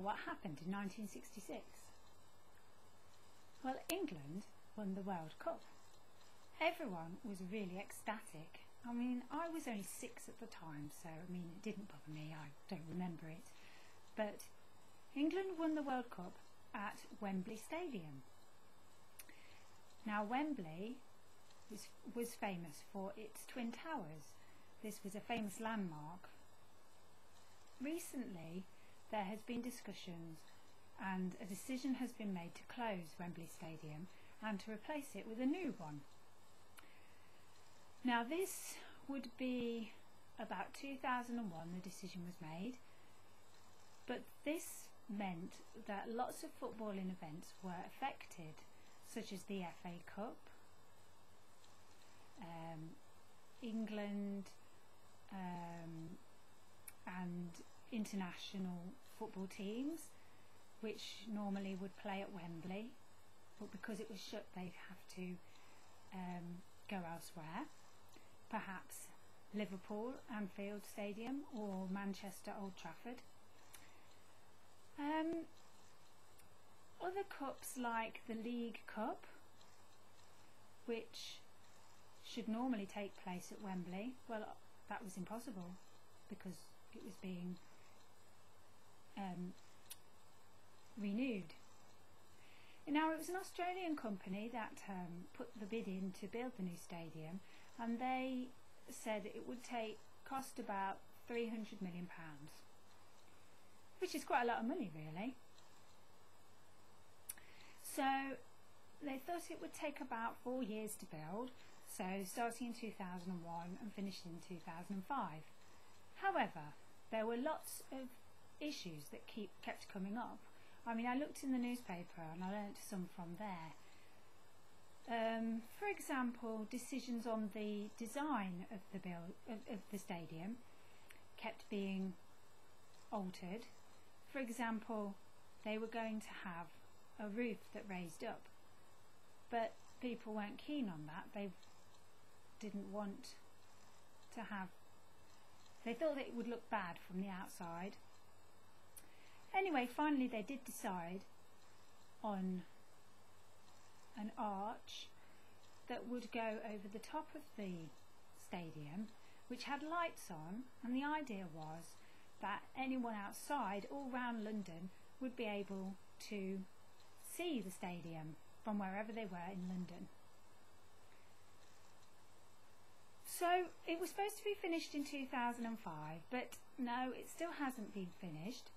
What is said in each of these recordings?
what happened in 1966? Well, England won the World Cup. Everyone was really ecstatic. I mean, I was only 6 at the time, so I mean, it didn't bother me. I don't remember it. But England won the World Cup at Wembly Stadium. Now, Wembley was famous for its Twin Towers. This was a famous landmark. Recently, there has been discussions and a decision has been made to close Wembley Stadium and to replace it with a new one. Now, this would be about 2001 the decision was made, but this meant that lots of footballing events were affected, such as the FA Cup, England and international football teams, which normally would play at Wembley, but because it was shut they'd have to go elsewhere, perhaps Liverpool, Anfield Stadium, or Manchester, Old Trafford. Other cups like the League Cup, which should normally take place at Wembley, well, that was impossible because it was being renewed. Now, it was an Australian company that put the bid in to build the new stadium, and they said it would cost about £300 million, which is quite a lot of money, really. So they thought it would take about 4 years to build, so starting in 2001 and finishing in 2005. However, there were lots of issues that kept coming up. I mean, I looked in the newspaper and I learnt some from there. For example, decisions on the design of the stadium kept being altered. For example, they were going to have a roof that raised up, but people weren't keen on that. They didn't want to have, they thought that it would look bad from the outside. Anyway, finally they did decide on an arch that would go over the top of the stadium, which had lights on, and the idea was that anyone outside all round London would be able to see the stadium from wherever they were in London. So it was supposed to be finished in 2005, but no, it still hasn't been finished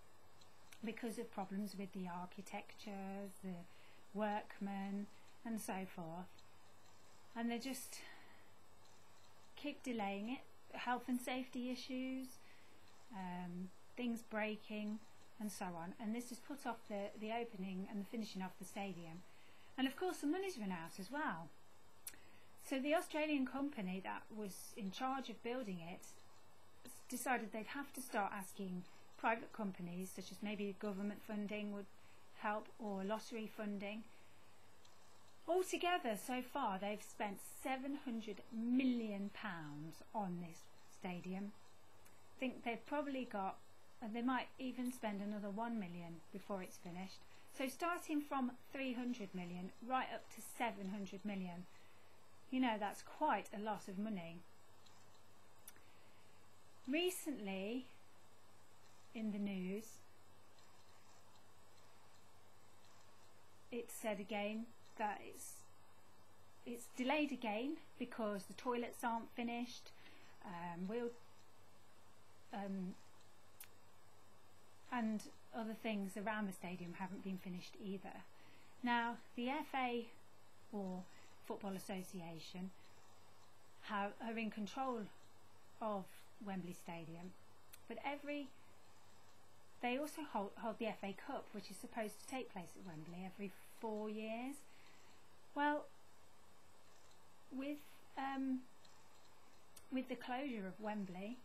because of problems with the architecture, the workmen and so forth, and they just keep delaying it. Health and safety issues, things breaking and so on, and this has put off the opening and the finishing of the stadium, and of course the money's run out as well. So the Australian company that was in charge of building it decided they'd have to start asking private companies, such as maybe government funding would help, or lottery funding. Altogether, so far, they've spent £700 million on this stadium. I think they've probably got, and they might even spend another £1 million before it's finished. So starting from £300 million right up to £700 million, you know, that's quite a lot of money. Recently, in the news, it said again that it's delayed again because the toilets aren't finished, and other things around the stadium haven't been finished either. Now, the FA, or Football Association, are in control of Wembley Stadium, but they also hold the FA Cup, which is supposed to take place at Wembley every 4 years. Well, with the closure of Wembley,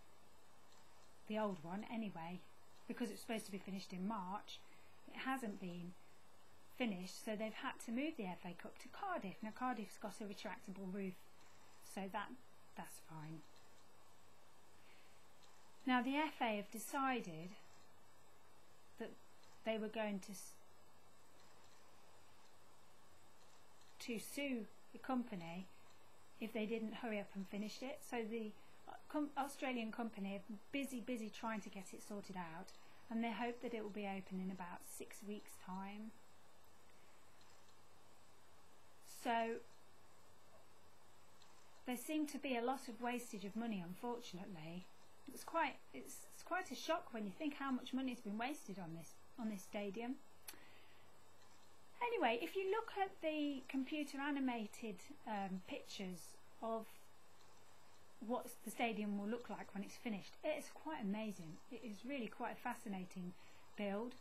the old one anyway, because it's supposed to be finished in March, it hasn't been finished, so they've had to move the FA Cup to Cardiff. Now, Cardiff's got a retractable roof, so that's fine. Now, the FA have decided that they were going to sue the company if they didn't hurry up and finish it. So the Australian company are busy trying to get it sorted out, and they hope that it will be open in about 6 weeks' time. So there seemed to be a lot of wastage of money, unfortunately. It's quite a shock when you think how much money has been wasted on this stadium. Anyway, if you look at the computer animated pictures of what the stadium will look like when it's finished, it is quite amazing. It is really quite a fascinating build.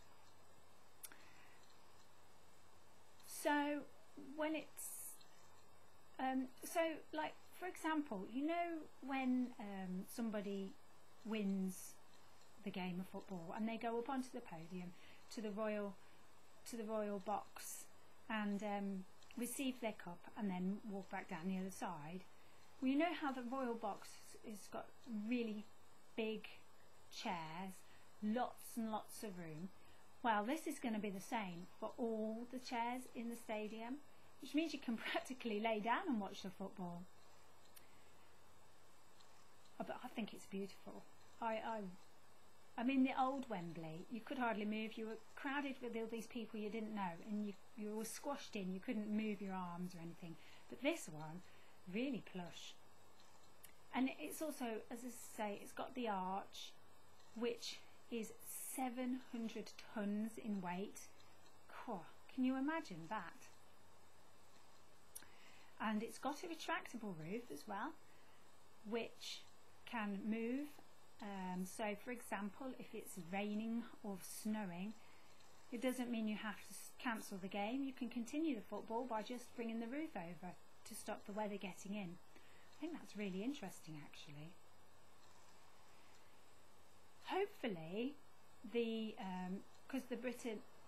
So when it's like, for example, you know when somebody wins the game of football and they go up onto the podium to the royal box and receive their cup and then walk back down the other side. Well, you know how the royal box has got really big chairs, lots and lots of room. Well, this is going to be the same for all the chairs in the stadium, which means you can practically lay down and watch the football. But I think it's beautiful. I mean, the old Wembley, you could hardly move. You were crowded with all these people you didn't know, and you were squashed in. You couldn't move your arms or anything. But this one, really plush. And it's also, as I say, it's got the arch, which is 700 tons in weight. Can you imagine that? And it's got a retractable roof as well, which can move. So for example, if it's raining or snowing, it doesn't mean you have to cancel the game. You can continue the football by just bringing the roof over to stop the weather getting in. I think that's really interesting, actually. Hopefully, because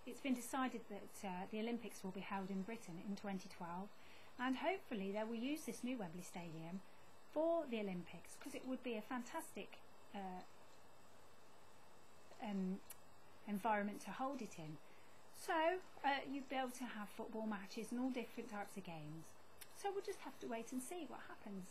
it's been decided that the Olympics will be held in Britain in 2012, and hopefully they will use this new Wembley Stadium for the Olympics, because it would be a fantastic environment to hold it in. So you'd be able to have football matches and all different types of games. So we'll just have to wait and see what happens.